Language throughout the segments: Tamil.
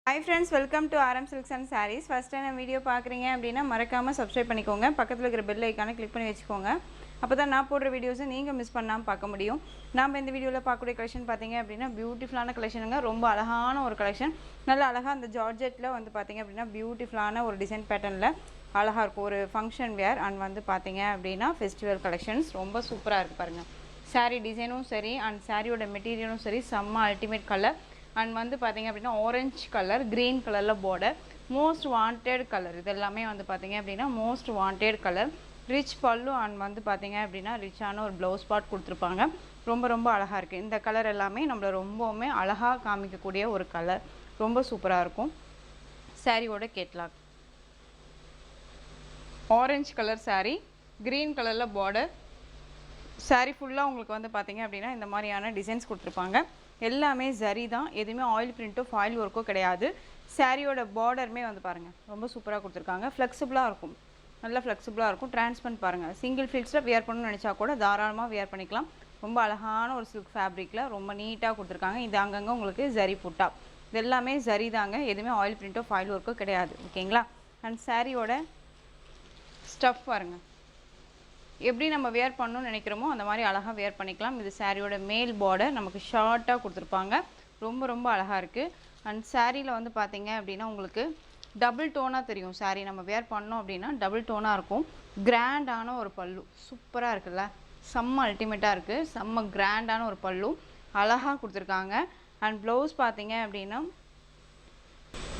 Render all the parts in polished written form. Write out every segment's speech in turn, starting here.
Hi friends, welcome to RM Silks and Sarees. First time video பார்க்குறீங்க அப்படின்னா மறக்காமல் சப்ஸ்கிரைப் பண்ணிக்கோங்க. பக்கத்தில் இருக்கிற பெல் ஐக்கானை கிளிக் பண்ணி வச்சுக்கோங்க. அப்போ தான் நான் போடுற வீடியோஸை நீங்கள் மிஸ் பண்ணாமல் பார்க்க முடியும். நாம் இந்த வீடியோவில் பார்க்கக்கூடிய கலெக்ஷன் பார்த்தீங்க அப்படின்னா பியூட்டிஃபுல்லான கலெக்ஷனுங்க. ரொம்ப அழகான ஒரு கலெக்ஷன். நல்ல அழகாக அந்த ஜார்ஜெட்டில் வந்து பார்த்தீங்க அப்படின்னா பியூட்டிஃபுல்லான ஒரு டிசைன் பேட்டர்னில் அழகாக இருக்கும். ஒரு ஃபங்க்ஷன் வேர் அண்ட் வந்து பார்த்தீங்க அப்படின்னா ஃபெஸ்டிவல் கலெக்ஷன்ஸ் ரொம்ப சூப்பராக இருக்குது பாருங்கள். சாரீ டிசைனும் சரி அண்ட் சாரியோட மெட்டீரியலும் சரி செம்ம அல்டிமேட் கலர். அண்ட் வந்து பார்த்தீங்க அப்படின்னா ஆரஞ்சு கலர், க்ரீன் கலரில் பார்டர், மோஸ்ட் வாண்டட் கலர். இது எல்லாமே வந்து பார்த்தீங்க அப்படின்னா மோஸ்ட் வாண்டட் கலர். ரிச் பல்லு அண்ட் வந்து பார்த்தீங்க அப்படின்னா ரிச்சான ஒரு ப்ளவுஸ் பார்ட் கொடுத்துருப்பாங்க. ரொம்ப ரொம்ப அழகாக இருக்குது. இந்த கலர் எல்லாமே நம்மளை ரொம்பவுமே அழகாக காமிக்கக்கூடிய ஒரு கலர். ரொம்ப சூப்பராக இருக்கும். சாரியோட catalogue orange colour sari, green கலரில் பார்டர். சாரீ ஃபுல்லாக உங்களுக்கு வந்து பார்த்தீங்க அப்படின்னா இந்த மாதிரியான டிசைன்ஸ் கொடுத்துருப்பாங்க. எல்லாமே ஜரி தான், எதுவுமே ஆயில் பிரிண்ட்டோ ஃபாயில் ஒர்க்கோ கிடையாது. சாரியோட பார்டருமே வந்து பாருங்கள் ரொம்ப சூப்பராக கொடுத்துருக்காங்க. ஃப்ளெக்சிபிளாக இருக்கும், நல்லா ஃப்ளெக்சிபிளாக இருக்கும். டிரான்ஸ்பரண்ட் பாருங்கள். சிங்கிள் ஃபில்ஸில் வியர் பண்ணணும்னு நினச்சா கூட தாராளமாக வியர் பண்ணிக்கலாம். ரொம்ப அழகான ஒரு சில்க் ஃபேப்ரிக்கில் ரொம்ப நீட்டாக கொடுத்துருக்காங்க. இது அங்கங்கே உங்களுக்கு ஜரி புட்டா, இது எல்லாமே ஜரி தாங்க, எதுவுமே ஆயில் பிரிண்ட்டோ ஃபாயில் ஒர்க்கோ கிடையாது. ஓகேங்களா? அண்ட் சாரியோட ஸ்டஃப் பாருங்கள், எப்படி நம்ம வேர் பண்ணணும்னு நினைக்கிறோமோ அந்த மாதிரி அழகாக வேர் பண்ணிக்கலாம். இது சாரியோட மேல் பார்டர் நமக்கு ஷார்ட்டாக கொடுத்துருப்பாங்க. ரொம்ப ரொம்ப அழகாக இருக்குது. அண்ட் சாரியில் வந்து பார்த்தீங்க அப்படின்னா உங்களுக்கு டபுள் டோனாக தெரியும். சாரீ நம்ம வேர் பண்ணோம் அப்படின்னா டபுள் டோனாக இருக்கும். கிராண்டான ஒரு பல்லு சூப்பராக இருக்குல்ல, செம்ம அல்டிமேட்டாக இருக்குது. செம்ம கிராண்டான ஒரு பல்லு அழகாக கொடுத்துருக்காங்க. அண்ட் ப்ளவுஸ் பார்த்தீங்க அப்படின்னா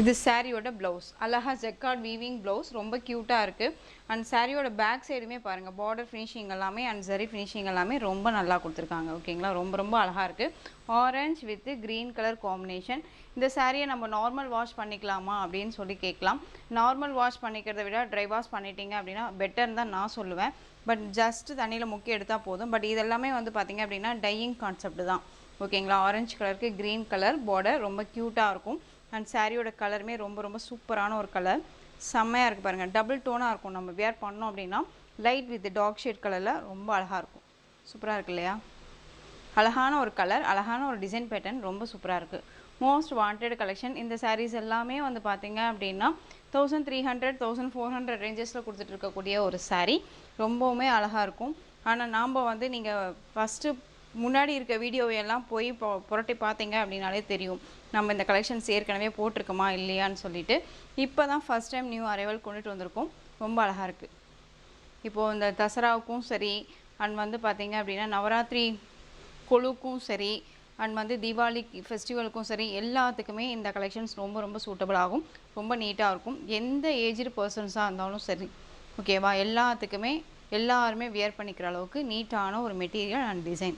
இது சாரியோட ப்ளவுஸ், அழகாக ஜெக்கார்ட் வீவிங் ப்ளவுஸ், ரொம்ப க்யூட்டாக இருக்குது. அண்ட் சாரியோட பேக் சைடுமே பாருங்கள், பார்டர் ஃபினிஷிங் எல்லாமே அண்ட் ஜரி ஃபினிஷிங் எல்லாமே ரொம்ப நல்லா கொடுத்துருக்காங்க. ஓகேங்களா? ரொம்ப ரொம்ப அழகாக இருக்குது. Orange with green colour combination. இந்த சாரியை நம்ம நார்மல் வாஷ் பண்ணிக்கலாமா அப்படின்னு சொல்லி கேட்கலாம். நார்மல் வாஷ் பண்ணிக்கிறத விட ட்ரை வாஷ் பண்ணிட்டீங்க அப்படின்னா பெட்டர்னு தான் நான் சொல்லுவேன். பட் ஜஸ்ட் தண்ணியில் முக்கி எடுத்தால் போதும். பட் இதெல்லாமே வந்து பார்த்திங்க அப்படின்னா டையிங் கான்செப்ட் தான். ஓகேங்களா? ஆரஞ்சு கலருக்கு க்ரீன் கலர் பார்டர் ரொம்ப க்யூட்டாக இருக்கும். அண்ட் சாரியோட கலருமே ரொம்ப ரொம்ப சூப்பரான ஒரு கலர், செம்மையாக இருக்குது பாருங்கள். டபுள் டோனாக இருக்கும். நம்ம வேர் பண்ணோம் அப்படின்னா லைட் வித் டார்க் ஷேட் கலரில் ரொம்ப அழகாக இருக்கும். சூப்பராக இருக்கு இல்லையா? அழகான ஒரு கலர், அழகான ஒரு டிசைன் பேட்டர்ன், ரொம்ப சூப்பராக இருக்குது. Most wanted collection. இந்த சாரீஸ் எல்லாமே வந்து பார்த்தீங்க அப்படின்னா 1300 1400 ரேஞ்சஸில் கொடுத்துட்டு இருக்கக்கூடிய ஒரு சாரீ. ரொம்பவுமே அழகாக இருக்கும். ஆனால் நாம் வந்து நீங்கள் ஃபஸ்ட்டு முன்னாடி இருக்க வீடியோவையெல்லாம் போய் புரட்டி பார்த்தீங்க அப்படின்னாலே தெரியும் நம்ம இந்த கலெக்ஷன்ஸ் ஏற்கனவே போட்டிருக்கோமா இல்லையான்னு சொல்லிட்டு. இப்போ தான் ஃபஸ்ட் டைம் நியூ அரைவல் கொண்டுட்டு வந்திருக்கோம். ரொம்ப அழகாக இருக்குது. இப்போது இந்த தசராவுக்கும் சரி அண்ட் வந்து பார்த்தீங்க அப்படின்னா நவராத்திரி கொலுக்கும் சரி அண்ட் வந்து தீபாவளி ஃபெஸ்டிவலுக்கும் சரி எல்லாத்துக்குமே இந்த கலெக்ஷன்ஸ் ரொம்ப ரொம்ப சூட்டபிள் ஆகும். ரொம்ப நீட்டாக இருக்கும். எந்த ஏஜ்டு பர்சன்ஸாக இருந்தாலும் சரி, ஓகேவா, எல்லாத்துக்குமே எல்லாருமே வியர் பண்ணிக்கிற அளவுக்கு நீட்டான ஒரு மெட்டீரியல் அண்ட் டிசைன்.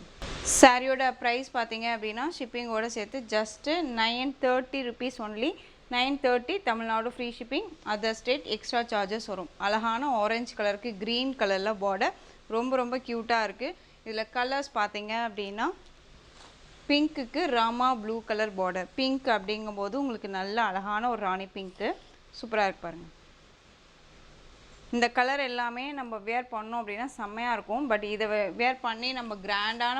சாரியோட ப்ரைஸ் பார்த்தீங்க அப்படின்னா ஷிப்பிங்கோடு சேர்த்து just 930 rupees only. 930 Tamil Nadu free shipping. Other state extra charges வரும். அழகான ஆரஞ்சு கலருக்கு க்ரீன் கலரில் பார்டர் ரொம்ப ரொம்ப க்யூட்டாக இருக்குது. இதில் கலர்ஸ் பார்த்தீங்க அப்படின்னா பிங்க்குக்கு Rama blue colour border. Pink அப்படிங்கும்போது உங்களுக்கு நல்ல அழகான ஒரு ராணி பிங்க்கு சூப்பராக இருக்கு பாருங்கள். இந்த கலர் எல்லாமே நம்ம வேர் பண்ணோம் அப்படின்னா செம்மையாக இருக்கும். பட் இதை வேர் பண்ணி நம்ம கிராண்டான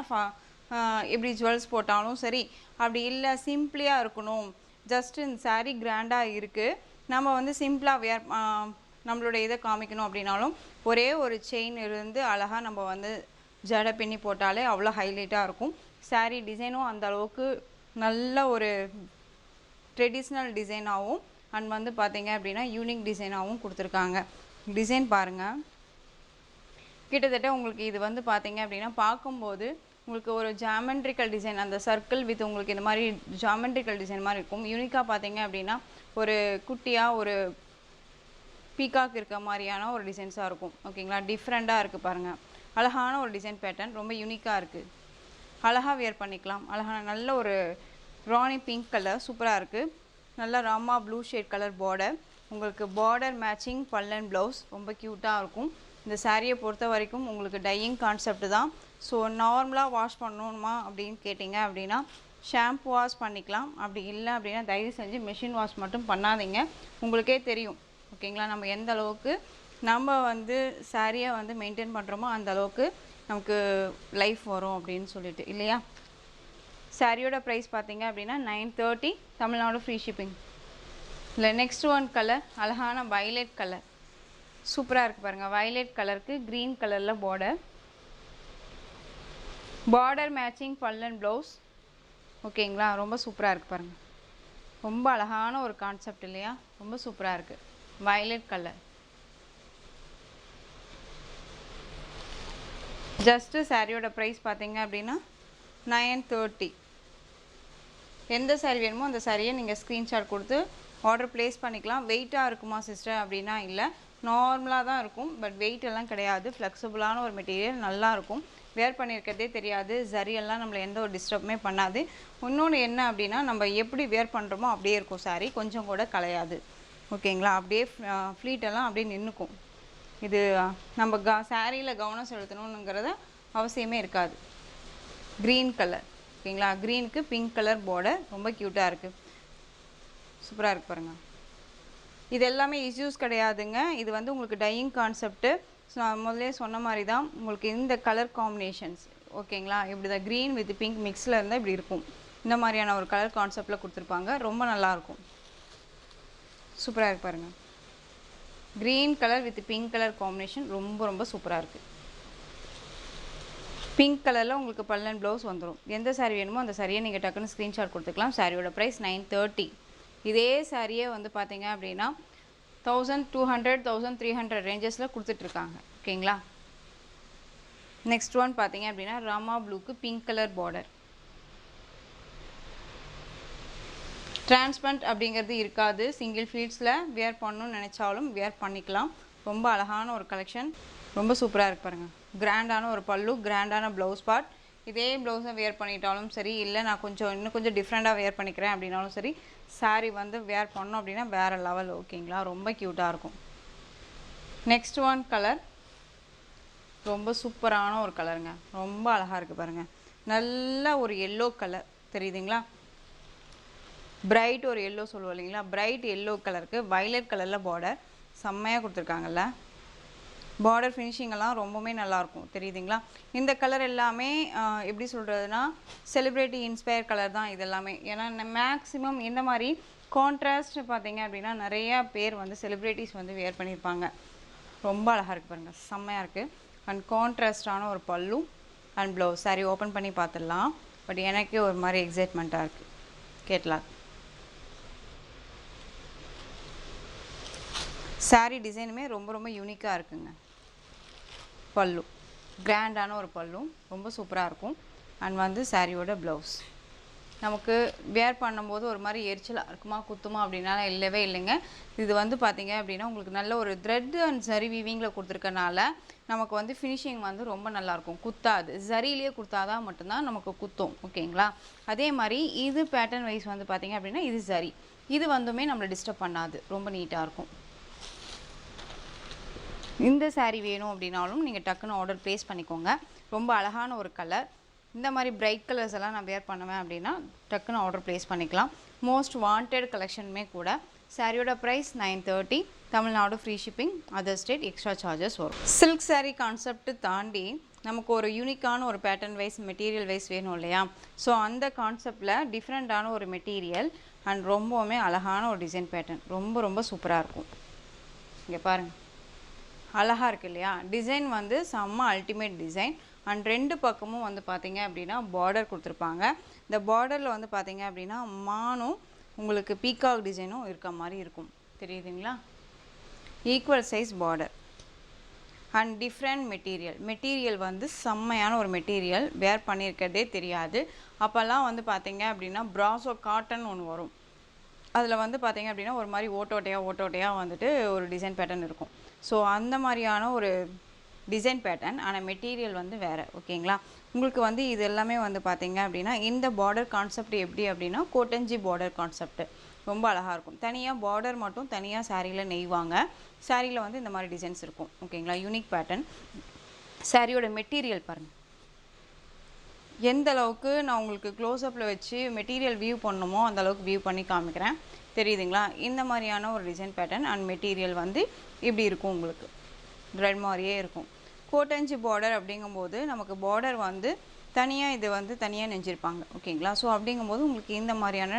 எப்படி ஜுவல்ஸ் போட்டாலும் சரி, அப்படி இல்லை சிம்பிளாக இருக்கணும், ஜஸ்ட்டு இந்த சாரீ கிராண்டாக இருக்குது, நம்ம வந்து சிம்பிளாக வேர் நம்மளோட இதை காமிக்கணும் அப்படின்னாலும் ஒரே ஒரு செயின் இருந்து அழகாக நம்ம வந்து ஜடை பின்னி போட்டாலே அவ்வளோ ஹைலைட்டாக இருக்கும். சாரீ டிசைனும் அந்த அளவுக்கு நல்ல ஒரு ட்ரெடிஷ்னல் டிசைனாகவும் அண்ட் வந்து பார்த்தீங்க அப்படின்னா யூனிக் டிசைனாகவும் கொடுத்துருக்காங்க. டிசைன் பாருங்கள், கிட்டத்தட்ட உங்களுக்கு இது வந்து பார்த்தீங்க அப்படின்னா பார்க்கும்போது உங்களுக்கு ஒரு ஜாமெண்ட்ரிக்கல் டிசைன், அந்த சர்க்கிள் வித் உங்களுக்கு இந்த மாதிரி ஜாமெண்ட்ரிக்கல் டிசைன் மாதிரி இருக்கும். யூனிக்காக பார்த்தீங்க அப்படின்னா ஒரு குட்டியாக ஒரு பீகாக் இருக்க மாதிரியான ஒரு டிசைன்ஸாக இருக்கும். ஓகேங்களா? டிஃப்ரெண்ட்டாக இருக்குது பாருங்கள். அழகான ஒரு டிசைன் பேட்டர்ன், ரொம்ப யூனிக்காக இருக்குது. அழகாக வியர் பண்ணிக்கலாம். அழகான நல்ல ஒரு ராணி பிங்க் கலர் சூப்பராக இருக்குது. நல்ல Rama blue shade colour border, உங்களுக்கு பார்டர் மேட்சிங் பல்லன் ப்ளவுஸ் ரொம்ப க்யூட்டாக இருக்கும். இந்த சாரியை பொறுத்த வரைக்கும் உங்களுக்கு டையிங் கான்செப்ட் தான். ஸோ நார்மலாக வாஷ் பண்ணணுமா அப்படின்னு கேட்டிங்க அப்படின்னா ஷாம்பு வாஷ் பண்ணிக்கலாம். அப்படி இல்லை அப்படின்னா தயவு செஞ்சு மெஷின் வாஷ் மட்டும் பண்ணாதீங்க. உங்களுக்கே தெரியும் ஓகேங்களா, நம்ம எந்த அளவுக்கு நம்ம வந்து சாரியை வந்து மெயின்டைன் பண்ணுறோமோ அந்த அளவுக்கு நமக்கு லைஃப் வரும் அப்படின்னு சொல்லிட்டு இல்லையா. சாரியோட ப்ரைஸ் பார்த்தீங்க அப்படின்னா 930 தமிழ்நாடு ஃப்ரீ ஷிப்பிங். இல்லை நெக்ஸ்ட் ஒன் கலர் அழகான வயலட் கலர் சூப்பராக இருக்குது பாருங்கள். வயலட் கலருக்கு க்ரீன் கலரில் பார்டர் மேட்சிங் பல்லன் ப்ளவுஸ். ஓகேங்களா, ரொம்ப சூப்பராக இருக்குது பாருங்கள். ரொம்ப அழகான ஒரு கான்செப்ட் இல்லையா? ரொம்ப சூப்பராக இருக்குது. Violet colour. ஜஸ்ட்டு சாரியோட ப்ரைஸ் பார்த்தீங்க அப்படின்னா 930. எந்த சாரீ வேணுமோ அந்த சாரியை நீங்கள் ஸ்க்ரீன்ஷாட் கொடுத்து ஆர்டர் ப்ளேஸ் பண்ணிக்கலாம். வெயிட்டாக இருக்குமா சிஸ்டர் அப்படின்னா இல்லை, நார்மலாக தான் இருக்கும். பட் வெயிட் எல்லாம் கிடையாது. ஃப்ளெக்சிபிளான ஒரு மெட்டீரியல், நல்லாயிருக்கும். வேர் பண்ணியிருக்கிறதே தெரியாது. சரியெல்லாம் நம்மளை எந்த ஒரு டிஸ்டர்புமே பண்ணாது. இன்னொன்று என்ன அப்படின்னா, நம்ம எப்படி வேர் பண்ணுறோமோ அப்படியே இருக்கும் சாரீ, கொஞ்சம் கூட கலையாது. ஓகேங்களா, அப்படியே ஃப்ளீட்டெல்லாம் அப்படியே நின்றுக்கும். இது நம்ம சாரியில் கவனம் செலுத்தணுங்கிறத அவசியமே இருக்காது. Green colour. ஓகேங்களா, க்ரீனுக்கு பிங்க் கலர் பார்டர், ரொம்ப க்யூட்டாக இருக்குது. சூப்பராக இருக்குது பாருங்கள். இது எல்லாமே இஷ்யூஸ் கிடையாதுங்க. இது வந்து உங்களுக்கு டையிங் கான்செப்ட்டு. ஸோ நான் முதலே சொன்ன மாதிரி தான் உங்களுக்கு இந்த கலர் காம்பினேஷன்ஸ். ஓகேங்களா, இப்படி தான் க்ரீன் வித் பிங்க் மிக்ஸில் இருந்தால் இப்படி இருக்கும். இந்த மாதிரியான ஒரு கலர் கான்செப்டில் கொடுத்துருப்பாங்க. ரொம்ப நல்லாயிருக்கும். சூப்பராக இருக்கு பாருங்கள். Green colour with pink colour combination ரொம்ப ரொம்ப சூப்பராக இருக்குது. பிங்க் கலரில் உங்களுக்கு பல்லன் ப்ளவுஸ் வந்துடும். எந்த சாரீ வேணுமோ அந்த சாரியை நீங்கள் டக்குன்னு ஸ்க்ரீன்ஷாட் கொடுத்துக்கலாம். சாரியோட ப்ரைஸ் 930. இதே சாரியே வந்து பார்த்தீங்க அப்படின்னா 1200 1300 ரேஞ்சஸில் கொடுத்துட்ருக்காங்க. ஓகேங்களா. நெக்ஸ்ட் ஒன் பார்த்தீங்க அப்படின்னா ராமா ப்ளூக்கு பிங்க் கலர் பார்டர். டிரான்ஸ்பரண்ட் அப்படிங்கிறது இருக்காது. சிங்கிள் ஃபீட்ஸில் வேர் பண்ணணும்னு நினச்சாலும் வேர் பண்ணிக்கலாம். ரொம்ப அழகான ஒரு கலெக்ஷன். ரொம்ப சூப்பராக இருக்கு பாருங்கள். கிராண்டான ஒரு பல்லு, கிராண்டான ப்ளவுஸ் பார்ட். இதே ப்ளவுஸை வேர் பண்ணிட்டாலும் சரி, இல்லை நான் இன்னும் கொஞ்சம் டிஃப்ரெண்ட்டாக வேர் பண்ணிக்கிறேன் அப்படின்னாலும் சரி, சாரீ வந்து வேர் பண்ணோம் அப்படின்னா வேறு லெவல். ஓகேங்களா, ரொம்ப க்யூட்டாக இருக்கும். நெக்ஸ்ட் ஒன் கலர் ரொம்ப சூப்பரான ஒரு கலருங்க. ரொம்ப அழகாக இருக்குது பாருங்கள். நல்ல ஒரு எல்லோ கலர் தெரியுதுங்களா? பிரைட் ஒரு எல்லோ சொல்லுவோம் இல்லைங்களா? பிரைட் எல்லோ கலருக்கு வயலட் கலரில் பார்டர் செம்மையாக கொடுத்துருக்காங்கல்ல. பார்டர் ஃபினிஷிங்கெல்லாம் ரொம்பவுமே நல்லாயிருக்கும். தெரியுதுங்களா? இந்த கலர் எல்லாமே எப்படி சொல்கிறதுனா செலிப்ரிட்டி இன்ஸ்பயர் கலர் தான் இது எல்லாமே. ஏன்னா மேக்ஸிமம் இந்த மாதிரி கான்ட்ராஸ்ட் பார்த்தீங்க அப்படின்னா நிறையா பேர் வந்து செலிப்ரிட்டிஸ் வந்து வேர் பண்ணியிருப்பாங்க. ரொம்ப அழகாக இருக்குது பாருங்கள். செம்மையாக இருக்குது. அண்ட் கான்ட்ராஸ்டான ஒரு பல்லு அண்ட் ப்ளவுஸ். சாரி ஓப்பன் பண்ணி பார்த்துடலாம். பட் எனக்கே ஒரு மாதிரி எக்ஸைட்மெண்ட்டாக இருக்குது. கேட்கலாம். சாரீ டிசைனுமே ரொம்ப ரொம்ப யூனிக்காக இருக்குங்க. பல்லு கிராண்டான ஒரு பல்லு, ரொம்ப சூப்பராக இருக்கும். அண்ட் வந்து சாரியோட ப்ளவுஸ் நமக்கு வேர் பண்ணும்போது ஒரு மாதிரி எரிச்சலாக இருக்குமா குத்துமா அப்படின்னால இல்லவே இல்லைங்க. இது வந்து பார்த்தீங்க அப்படின்னா உங்களுக்கு நல்ல ஒரு த்ரெட் அண்ட் சரி வீவிங்கில் கொடுத்துருக்கனால நமக்கு வந்து ஃபினிஷிங் வந்து ரொம்ப நல்லாயிருக்கும். குத்தாது. சரியிலேயே கொடுத்தாதான் மட்டும்தான் நமக்கு குத்தும். ஓகேங்களா. அதே மாதிரி இது பேட்டர்ன் வைஸ் வந்து பார்த்தீங்க அப்படின்னா இது சரி, இது வந்துமே நம்மளை டிஸ்டர்ப் பண்ணாது. ரொம்ப நீட்டாக இருக்கும். இந்த சாரீ வேணும் அப்படின்னாலும் நீங்கள் டக்குன்னு ஆர்டர் ப்ளேஸ் பண்ணிக்கோங்க. ரொம்ப அழகான ஒரு கலர். இந்த மாதிரி பிரைட் கலர்ஸ் எல்லாம் நான் வேர் பண்ணுவேன் அப்படின்னா டக்குன்னு ஆர்டர் ப்ளேஸ் பண்ணிக்கலாம். மோஸ்ட் வாண்டட் கலெக்ஷனுமே கூட. சாரியோட price 930. Tamil Nadu free shipping, other state extra charges வரும். சில்க் சாரீ கான்செப்ட் தாண்டி நமக்கு ஒரு யூனிக்கான ஒரு பேட்டர்ன் வைஸ் மெட்டீரியல் வைஸ் வேணும் இல்லையா? ஸோ அந்த கான்செப்டில் டிஃப்ரெண்ட்டான ஒரு மெட்டீரியல் அண்ட் ரொம்பவுமே அழகான ஒரு டிசைன் பேட்டர்ன் ரொம்ப ரொம்ப சூப்பராக இருக்கும். இங்கே பாருங்கள், அழகாக இருக்குது இல்லையா? டிசைன் வந்து செம்ம அல்டிமேட் டிசைன். அண்ட் ரெண்டு பக்கமும் வந்து பார்த்தீங்க அப்படின்னா பார்டர் கொடுத்துருப்பாங்க. இந்த பார்டரில் வந்து பார்த்தீங்க அப்படின்னா மானும் உங்களுக்கு பீகாக் டிசைனும் இருக்க மாதிரி இருக்கும். தெரியுதுங்களா? Equal size border and different material வந்து செம்மையான ஒரு மெட்டீரியல். வேர் பண்ணியிருக்கிறதே தெரியாது. அப்போல்லாம் வந்து பார்த்தீங்க அப்படின்னா ப்ராசோ காட்டன் ஒன்று வரும். அதில் வந்து பார்த்தீங்க அப்படின்னா ஒரு மாதிரி ஓட்டோட்டையாக வந்துட்டு ஒரு டிசைன் பேட்டர்ன் இருக்கும். ஸோ அந்த மாதிரியான ஒரு டிசைன் பேட்டர்ன், ஆனால் மெட்டீரியல் வந்து வேறு. ஓகேங்களா. உங்களுக்கு வந்து இது எல்லாமே வந்து பார்த்தீங்க அப்படின்னா இந்த பார்டர் கான்செப்ட் எப்படி அப்படின்னா கோட்டஞ்சி பார்டர் கான்செப்ட் ரொம்ப அழகாக இருக்கும். தனியாக பார்டர் மட்டும் தனியாக சாரியில் நெய்வாங்க. சாரியில் வந்து இந்த மாதிரி டிசைன்ஸ் இருக்கும். ஓகேங்களா. Unique pattern. சாரியோட மெட்டீரியல் பாருங்கள் எந்த அளவுக்கு நான் உங்களுக்கு க்ளோஸ்அப்பில் வச்சு மெட்டீரியல் வியூ பண்ணணுமோ அந்த அளவுக்கு வியூ பண்ணி காமிக்கிறேன். தெரியுதுங்களா? இந்த மாதிரியான ஒரு டிசைன் பேட்டர்ன் அண்ட் மெட்டீரியல் வந்து இப்படி இருக்கும். உங்களுக்கு த்ரெட் மாதிரியே இருக்கும். கோட்டஞ்சி பார்டர் அப்படிங்கும்போது நமக்கு பார்டர் வந்து தனியாக இது வந்து தனியாக நெஞ்சிருப்பாங்க. ஓகேங்களா. ஸோ அப்படிங்கும்போது உங்களுக்கு இந்த மாதிரியான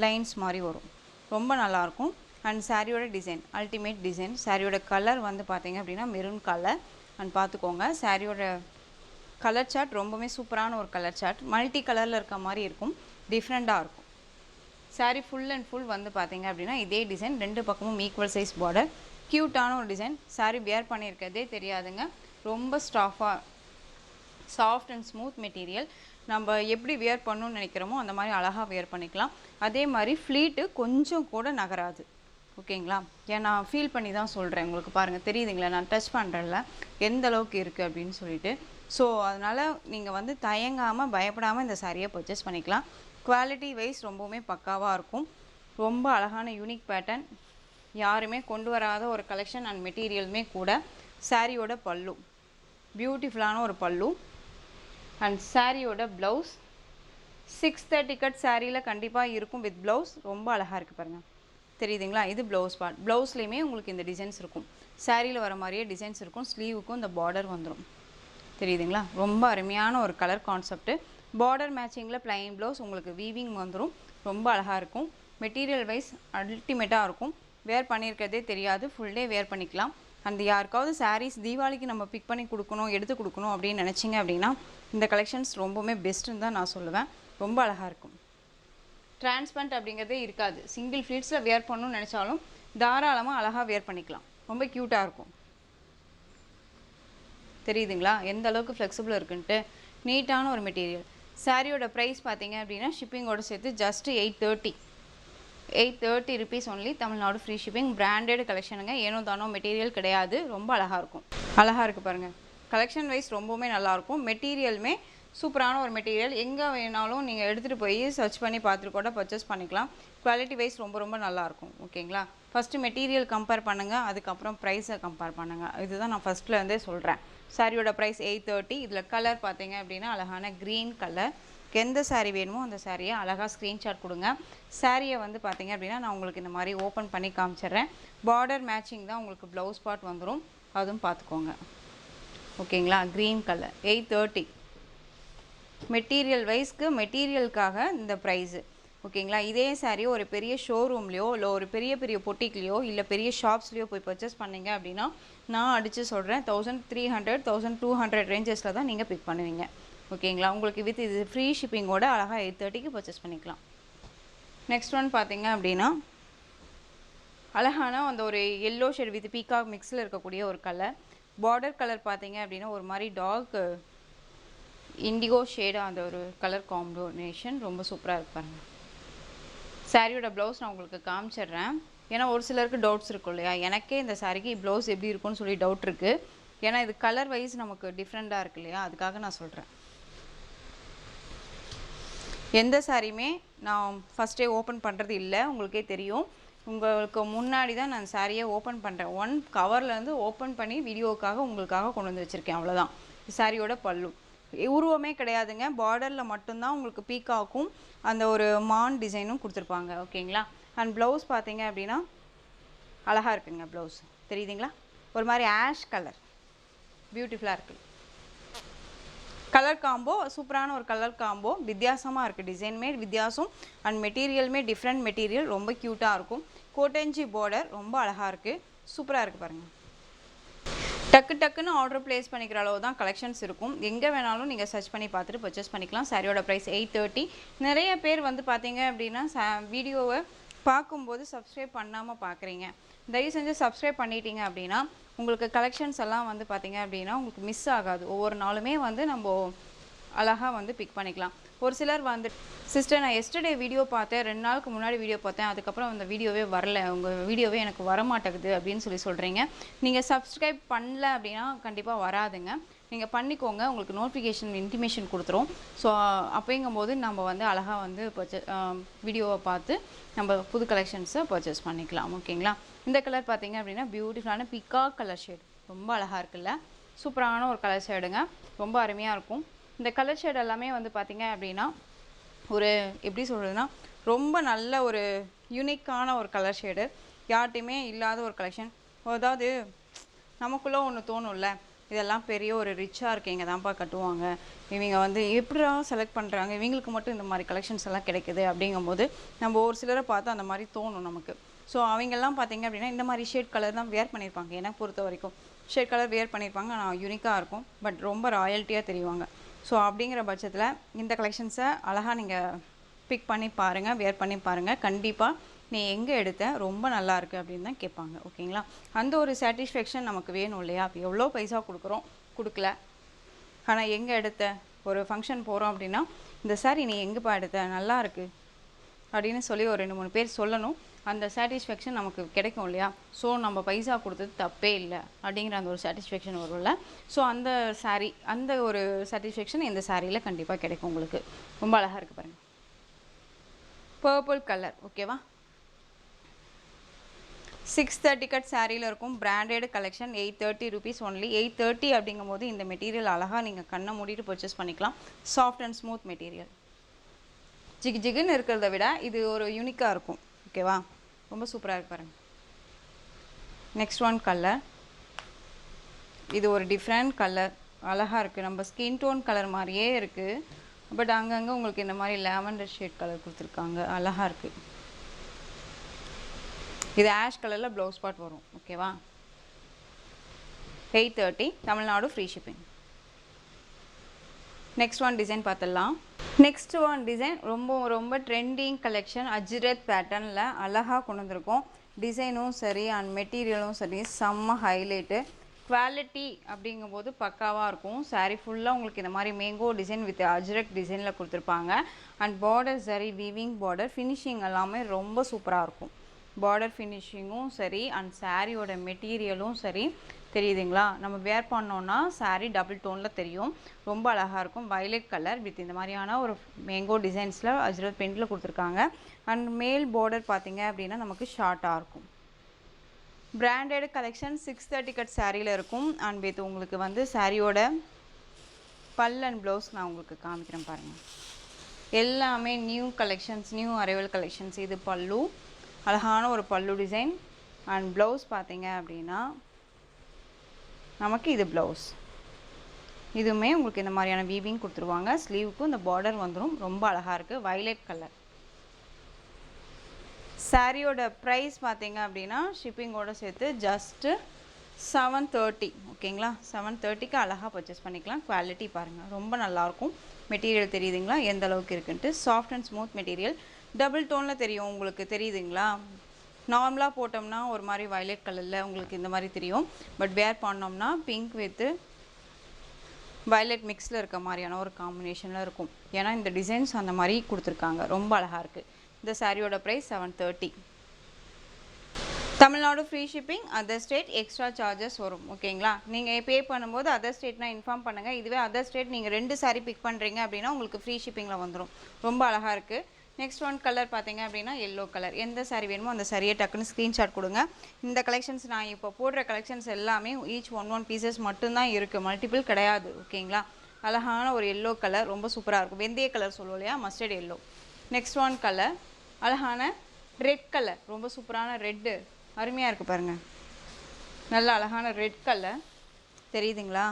லைன்ஸ் மாதிரி வரும். ரொம்ப நல்லாயிருக்கும். அண்ட் சாரியோட டிசைன் அல்டிமேட் டிசைன். சாரியோட கலர் வந்து பார்த்தீங்க அப்படின்னா மெரூன் கலர். அண்ட் பார்த்துக்கோங்க சாரியோட கலர் சார்ட் ரொம்பவே சூப்பரான ஒரு கலர் சார்ட். மல்டி கலரில் இருக்க மாதிரி இருக்கும், டிஃப்ரெண்ட்டாக இருக்கும். சாரீ ஃபுல் அண்ட் ஃபுல் வந்து பார்த்தீங்க அப்படின்னா இதே டிசைன், ரெண்டு பக்கமும் ஈக்குவல் சைஸ் பார்டர். க்யூட்டான ஒரு டிசைன். சாரீ வியர் பண்ணியிருக்கிறதே தெரியாதுங்க. ரொம்ப சாஃப்ட் அண்ட் ஸ்மூத் மெட்டீரியல். நம்ம எப்படி வியர் பண்ணணும்னு நினைக்கிறோமோ அந்த மாதிரி அழகாக வியர் பண்ணிக்கலாம். அதே மாதிரி ஃப்ளீட்டு கொஞ்சம் கூட நகராது. ஓகேங்களா? ஏன் நான் ஃபீல் பண்ணி தான் சொல்கிறேன். உங்களுக்கு பாருங்கள் தெரியுதுங்களா, நான் டச் பண்ணுறதில்ல எந்த அளவுக்கு இருக்குது அப்படின்னு சொல்லிட்டு. ஸோ அதனால் நீங்கள் வந்து தயங்காமல் பயப்படாமல் இந்த சாரியை பர்ச்சேஸ் பண்ணிக்கலாம். குவாலிட்டி வைஸ் ரொம்பவுமே பக்காவாக இருக்கும். ரொம்ப அழகான யூனிக் பேட்டர்ன், யாருமே கொண்டு வராத ஒரு கலெக்ஷன் அண்ட் மெட்டீரியலுமே கூட. சாரியோட பல்லு பியூட்டிஃபுல்லான ஒரு பல்லு. அண்ட் சாரியோட ப்ளவுஸ் 630 கட் சாரியில் கண்டிப்பாக இருக்கும் வித் ப்ளவுஸ். ரொம்ப அழகாக இருக்குது பாருங்கள், தெரியுதுங்களா? இது ப்ளவுஸ் பார்ட். ப்ளவுஸ்லேயுமே உங்களுக்கு இந்த டிசைன்ஸ் இருக்கும். சாரியில் வர மாதிரியே டிசைன்ஸ் இருக்கும். ஸ்லீவுக்கும் இந்த பார்டர் வந்துடும், தெரியுதுங்களா? ரொம்ப அருமையான ஒரு கலர் கான்செப்ட்டு. பார்டர் மேட்சிங்கில் ப்ளைன் ப்ளவுஸ், உங்களுக்கு வீவிங் வந்துடும். ரொம்ப அழகாக இருக்கும். மெட்டீரியல் வைஸ் அல்டிமேட்டாக இருக்கும். வேர் பண்ணியிருக்கிறதே தெரியாது, ஃபுல் டே வேர் பண்ணிக்கலாம். அந்த யாருக்காவது சாரீஸ் தீபாவளிக்கு நம்ம பிக் பண்ணி கொடுக்கணும், எடுத்து கொடுக்கணும் அப்படின்னு நினச்சிங்க அப்படின்னா இந்த கலெக்ஷன்ஸ் ரொம்பவுமே பெஸ்ட்டுன்னு தான் நான் சொல்லுவேன். ரொம்ப அழகாக இருக்கும். டிரான்ஸ்பரண்ட் அப்படிங்கிறதே இருக்காது. சிங்கிள் ஃப்ளீட்ஸில் வேர் பண்ணணும்னு நினச்சாலும் தாராளமாக அழகாக வேர் பண்ணிக்கலாம். ரொம்ப க்யூட்டாக இருக்கும். தெரியுதுங்களா எந்த அளவுக்கு ஃப்ளெக்சிபிள் இருக்குன்ட்டு? நீட்டான ஒரு மெட்டீரியல். சாரியோட ப்ரைஸ் பார்த்தீங்க அப்படின்னா ஷிப்பிங்கோடு சேர்த்து just 830 rupees only. Tamil Nadu free shipping. Branded கலெக்ஷனுங்க, ஏனோ தானோ மெட்டீரியல் கிடையாது. ரொம்ப அழகாக இருக்கும். அழகாக இருக்குது பாருங்கள். கலெக்ஷன் வைஸ் ரொம்பவுமே நல்லாயிருக்கும். மெட்டீரியலுமே சூப்பரான ஒரு மெட்டீரியல். எங்கே வேணாலும் நீங்கள் எடுத்துகிட்டு போய் சர்ச் பண்ணி பார்த்துட்டு கூட பர்ச்சேஸ் பண்ணிக்கலாம். குவாலிட்டி வைஸ் ரொம்ப நல்லாயிருக்கும். ஓகேங்களா? ஃபஸ்ட்டு மெட்டீரியல் கம்பேர் பண்ணுங்கள், அதுக்கப்புறம் ப்ரைஸை கம்பேர் பண்ணுங்கள். இதுதான் நான் ஃபஸ்ட்லேருந்தே சொல்கிறேன். சாரியோட ப்ரைஸ் 830. இதில் கலர் பார்த்தீங்க அப்படின்னா அழகான க்ரீன் கலர். எந்த சாரீ வேணுமோ அந்த சாரியை அழகாக ஸ்க்ரீன்ஷாட் கொடுங்க. சாரியை வந்து பார்த்தீங்க அப்படின்னா நான் உங்களுக்கு இந்த மாதிரி ஓப்பன் பண்ணி காமிச்சிட்றேன். பார்டர் மேட்சிங் தான் உங்களுக்கு ப்ளவுஸ் பார்ட் வந்துடும், அதுவும் பார்த்துக்கோங்க. ஓகேங்களா? Green colour 830. மெட்டீரியல் வைஸ்க்கு மெட்டீரியலுக்காக இந்த ப்ரைஸு. ஓகேங்களா? இதே சாரீ ஒரு பெரிய ஷோரூம்லேயோ இல்லை ஒரு பெரிய பொட்டிக்லேயோ இல்லை பெரிய ஷாப்ஸ்லேயோ போய் பர்ச்சேஸ் பண்ணிங்க அப்படின்னா நான் அடித்து சொல்கிறேன் 1300 1200 ரேஞ்சஸில் தான் நீங்கள் பிக் பண்ணுவீங்க. ஓகேங்களா? உங்களுக்கு வித் இது ஃப்ரீ ஷிப்பிங்கோட அழகாக 830க்கு பர்ச்சேஸ் பண்ணிக்கலாம். நெக்ஸ்ட் ஒன் பார்த்தீங்க அப்படின்னா அழகான அந்த ஒரு எல்லோ ஷேட் வித் பீகாக் மிக்ஸில் இருக்கக்கூடிய ஒரு கலர். பார்டர் கலர் பார்த்தீங்க அப்படின்னா ஒரு மாதிரி டார்க் இண்டிகோ ஷேடாக அந்த ஒரு கலர் காம்பினேஷன் ரொம்ப சூப்பராக இருப்பாங்க. சாரியோட ப்ளவுஸ் நான் உங்களுக்கு காமிச்சிட்றேன். ஏன்னா ஒரு சிலருக்கு டவுட்ஸ் இருக்கும் இல்லையா, எனக்கே இந்த சாரிக்கு ப்ளவுஸ் எப்படி இருக்குன்னு சொல்லி டவுட் இருக்குது. ஏன்னா இது கலர் வைஸ் நமக்கு டிஃப்ரெண்ட்டாக இருக்கு இல்லையா, அதுக்காக நான் சொல்கிறேன். எந்த சாரியுமே நான் ஃபஸ்ட்டே ஓப்பன் பண்ணுறது இல்லை, உங்களுக்கே தெரியும். உங்களுக்கு முன்னாடி தான் நான் சாரியை ஓப்பன் பண்ணுறேன். ஒன் கவர்லேருந்து ஓப்பன் பண்ணி வீடியோவுக்காக உங்களுக்காக கொண்டு வந்து வச்சுருக்கேன், அவ்வளோதான். சாரியோட பல்லு உருவமே கிடையாதுங்க, பார்டரில் மட்டும்தான் உங்களுக்கு பீக்காக்கும் அந்த ஒரு மான் டிசைனும் கொடுத்துருப்பாங்க. ஓகேங்களா? அண்ட் ப்ளவுஸ் பார்த்தீங்க அப்படின்னா அழகாக இருக்குங்க. ப்ளவுஸ் தெரியுதுங்களா, ஒரு மாதிரி ஆஷ் கலர் பியூட்டிஃபுல்லாக இருக்குது. கலர் காம்போ சூப்பரான ஒரு கலர் காம்போ, வித்தியாசமாக இருக்குது. டிசைனுமே வித்தியாசம் அண்ட் மெட்டீரியலுமே டிஃப்ரெண்ட் மெட்டீரியல், ரொம்ப க்யூட்டாக இருக்கும். கோட்டஞ்சி பார்டர் ரொம்ப அழகாக இருக்குது, சூப்பராக இருக்குது பாருங்கள். டக்குன்னு ஆர்டர் ப்ளேஸ் பண்ணிக்கிற அளவு தான் கலெக்ஷன்ஸ் இருக்கும். எங்கே வேணாலும் நீங்கள் சர்ச் பண்ணி பார்த்துட்டு பர்ச்சேஸ் பண்ணிக்கலாம். சாரியோட ப்ரைஸ் 830. நிறைய பேர் வந்து பார்த்தீங்க அப்படின்னா வீடியோவை பார்க்கும்போது சப்ஸ்கிரைப் பண்ணாமல் பார்க்குறீங்க. தயவு செஞ்சு சப்ஸ்கிரைப் பண்ணிட்டீங்க அப்படின்னா உங்களுக்கு கலெக்ஷன்ஸ் எல்லாம் வந்து பார்த்தீங்க அப்படின்னா உங்களுக்கு மிஸ் ஆகாது. ஒவ்வொரு நாளுமே வந்து நம்ம அழகாக வந்து பிக் பண்ணிக்கலாம். ஒரு சிலர் வந்து சிஸ்டர் நான் எஸ்டர்டே வீடியோ பார்த்தேன், 2 நாளுக்கு முன்னாடி வீடியோ பார்த்தேன், அதுக்கப்புறம் அந்த வீடியோவே வரல, உங்கள் வீடியோவே எனக்கு வரமாட்டேங்குது அப்படின்னு சொல்கிறீங்க. நீங்கள் சப்ஸ்கிரைப் பண்ணல அப்படின்னா கண்டிப்பாக வராதுங்க. நீங்கள் பண்ணிக்கோங்க, உங்களுக்கு நோட்டிஃபிகேஷன் இன்டிமேஷன் கொடுத்துரும். ஸோ அப்படிங்கும்போது நம்ம வந்து அழகாக வந்து வீடியோவை பார்த்து நம்ம புது கலெக்ஷன்ஸை பர்ச்சேஸ் பண்ணிக்கலாம். ஓகேங்களா? இந்த கலர் பார்த்தீங்க அப்படின்னா பியூட்டிஃபுல்லான பிகாக் கலர் ஷேட், ரொம்ப அழகாக இருக்குல்ல, சூப்பரான ஒரு கலர் ஷேடுங்க, ரொம்ப அருமையாக இருக்கும். இந்த கலர் ஷேட் எல்லாமே வந்து பார்த்தீங்க அப்படின்னா ஒரு எப்படி சொல்கிறதுனா ரொம்ப நல்ல ஒரு யூனிக்கான ஒரு கலர் ஷேடு, யார்ட்டையுமே இல்லாத ஒரு கலெக்ஷன். அதாவது நமக்குள்ளே ஒன்று தோணும்ல, இதெல்லாம் பெரிய ஒரு ரிச்சாக இருக்கீங்க தான்ப்பா கட்டுவாங்க, இவங்க வந்து எப்படிடா செலக்ட் பண்ணுறாங்க, இவங்களுக்கு மட்டும் இந்த மாதிரி கலெக்ஷன்ஸ் எல்லாம் கிடைக்குது அப்படிங்கும்போது நம்ம ஒரு சிலரை பார்த்து அந்த மாதிரி தோணும் நமக்கு. ஸோ அவங்கெல்லாம் பார்த்தீங்க அப்படின்னா இந்த மாதிரி ஷேட் கலர் தான் வேர் பண்ணியிருப்பாங்க. எனக்கு பொறுத்த வரைக்கும் ஷேட் கலர் வேர் பண்ணியிருப்பாங்க. ஆனால் யூனிக்காக இருக்கும், பட் ரொம்ப ராயல்ட்டியாக தெரியுவாங்க. ஸோ அப்படிங்கிற பட்சத்தில் இந்த கலெக்ஷன்ஸை அழகாக நீங்கள் பிக் பண்ணி பாருங்கள், வேர் பண்ணி பாருங்கள். கண்டிப்பாக நீ எங்கே எடுத்த, ரொம்ப நல்லா இருக்குது அப்படின்னு தான் கேட்பாங்க. ஓகேங்களா? அந்த ஒரு சாட்டிஸ்ஃபேக்ஷன் நமக்கு வேணும் இல்லையா? அப்போ எவ்வளோ பைசா கொடுக்குறோம், கொடுக்கல, ஆனால் எங்கே எடுத்த, ஒரு ஃபங்க்ஷன் போகிறோம் அப்படின்னா இந்த சாரி நீ எங்கேப்பா எடுத்த, நல்லா இருக்குது அப்படின்னு சொல்லி ஒரு 2-3 பேர் சொல்லணும். அந்த சாட்டிஸ்ஃபேக்ஷன் நமக்கு கிடைக்கும் இல்லையா? ஸோ நம்ம பைசா கொடுத்தது தப்பே இல்லை அப்படிங்கிற அந்த ஒரு சாட்டிஸ்ஃபேக்ஷன் வரும்ல. ஸோ அந்த சாரீ, அந்த ஒரு சாட்டிஸ்ஃபேக்ஷன் இந்த சாரியில் கண்டிப்பாக கிடைக்கும் உங்களுக்கு. ரொம்ப அழகாக இருக்குது பாருங்கள், பர்பிள் கலர். ஓகேவா? 630 கட் சாரியில் இருக்கும். Branded collection. 830 rupees only. 830 அப்படிங்கும்போது இந்த மெட்டீரியல் அழகாக நீங்கள் கண்ணை மூடிட்டு பர்ச்சேஸ் பண்ணிக்கலாம். Soft and smooth material. ஜிகு ஜிகுன்னு இருக்கிறத விட இது ஒரு யூனிக்காக இருக்கும். ஓகேவா? ரொம்ப சூப்பராக இருக்கு பாருங்கள். Next one colour. இது ஒரு டிஃப்ரெண்ட் கலர், அழகாக இருக்குது. நம்ம ஸ்கின் டோன் கலர் மாதிரியே இருக்குது, பட் அங்கங்கே உங்களுக்கு இந்த மாதிரி லாவெண்டர் ஷேட் கலர் கொடுத்துருக்காங்க. அழகாக இருக்குது. இது ஆஷ் கலரில் ப்ளவுஸ் பார்ட் வரும். ஓகேவா? 830. Tamil Nadu free shipping. Next one design பார்த்துடலாம். நெக்ஸ்ட் ஒன் டிசைன் ரொம்ப ரொம்ப ட்ரெண்டிங் கலெக்ஷன். அஜ்ரத் பேட்டர்னில் அழகாக கொண்டு வந்திருக்கோம். டிசைனும் சரி அண்ட் மெட்டீரியலும் சரி செம்ம ஹைலைட்டு. குவாலிட்டி அப்படிங்கும்போது பக்காவாக இருக்கும். சாரீ ஃபுல்லாக உங்களுக்கு இந்த மாதிரி மேங்கோ டிசைன் வித் அஜ்ரக் டிசைனில் கொடுத்துருப்பாங்க. அண்ட் பார்டர் சரி, வீவிங் பார்டர், ஃபினிஷிங் எல்லாமே ரொம்ப சூப்பராக இருக்கும். பார்டர் ஃபினிஷிங்கும் சரி அண்ட் சாரியோட மெட்டீரியலும் சரி, தெரியுதுங்களா? நம்ம வேர் பண்ணோன்னா சாரீ டபுள் டோனில் தெரியும். ரொம்ப அழகாக இருக்கும். வயலட் கலர் வித் இந்த மாதிரியான ஒரு மேங்கோ டிசைன்ஸில் அஜ்ரத் பெயிண்டில் கொடுத்துருக்காங்க. அண்ட் மேல் பார்டர் பார்த்தீங்க அப்படின்னா நமக்கு ஷார்ட்டாக இருக்கும். Branded collection. 630 கட் சாரியில் இருக்கும். அண்ட் வித் உங்களுக்கு வந்து சாரியோட பல் அண்ட் ப்ளவுஸ் நான் உங்களுக்கு காமிக்கிறேன் பாருங்கள். எல்லாமே new collections, new arrival collections. இது பல்லு, அழகான ஒரு பல்லு டிசைன். அண்ட் ப்ளவுஸ் பார்த்தீங்க அப்படின்னா நமக்கு இது ப்ளவுஸ். இதுவுமே உங்களுக்கு இந்த மாதிரியான வீவிங் கொடுத்துருவாங்க. ஸ்லீவுக்கும் இந்த பார்டர் வந்துடும். ரொம்ப அழகாக இருக்குது. Violet colour. சாரியோட ப்ரைஸ் பார்த்தீங்க அப்படின்னா ஷிப்பிங்கோடு சேர்த்து ஜஸ்ட்டு 730. ஓகேங்களா? 730க்கு அழகாக பர்ச்சேஸ் பண்ணிக்கலாம். குவாலிட்டி பாருங்கள், ரொம்ப நல்லாயிருக்கும். மெட்டீரியல் தெரியுதுங்களா எந்த அளவுக்கு இருக்குன்ட்டு? Soft and smooth material. Double டோனில் தெரியும் உங்களுக்கு, தெரியுதுங்களா? நார்மலாக போட்டோம்னா ஒரு மாதிரி வயலட் கலரில் உங்களுக்கு இந்த மாதிரி தெரியும், பட் வேர் பண்ணோம்னா பிங்க் வித்து வயலட் மிக்ஸில் இருக்க மாதிரியான ஒரு காம்பினேஷனில் இருக்கும். ஏன்னா இந்த டிசைன்ஸ் அந்த மாதிரி கொடுத்துருக்காங்க. ரொம்ப அழகாக இருக்குது. இந்த சாரியோட price 730. Tamil Nadu free shipping. Other state extra charges வரும். ஓகேங்களா? நீங்கள் பே பண்ணும்போது அதர் ஸ்டேட்னா இன்ஃபார்ம் பண்ணுங்கள். இதுவே அதர் ஸ்டேட் நீங்கள் 2 சாரீ பிக் பண்ணுறீங்க அப்படின்னா உங்களுக்கு ஃப்ரீ ஷிப்பிங்கில் வந்துடும். ரொம்ப அழகாக இருக்குது. நெக்ஸ்ட் ஒன் கலர் பார்த்தீங்க அப்படின்னா எல்லோ கலர். எந்த சாரீ வேணுமோ அந்த சாரியை டக்குன்னு ஸ்க்ரீன்ஷாட் கொடுங்க. இந்த கலெக்ஷன்ஸ் நான் இப்போ போடுற கலெக்ஷன்ஸ் எல்லாமே ஈச் 1 பீசஸ் மட்டும்தான் இருக்குது, மல்டிபிள் கிடையாது. ஓகேங்களா? அழகான ஒரு எல்லோ கலர், ரொம்ப சூப்பராக இருக்கும். வெந்தய கலர் சொல்லுவோம் இல்லையா, mustard yellow. Next one colour அழகான ரெட் கலர், ரொம்ப சூப்பரான ரெட்டு, அருமையாக இருக்குது பாருங்கள். நல்ல அழகான ரெட் கலர் தெரியுதுங்களா?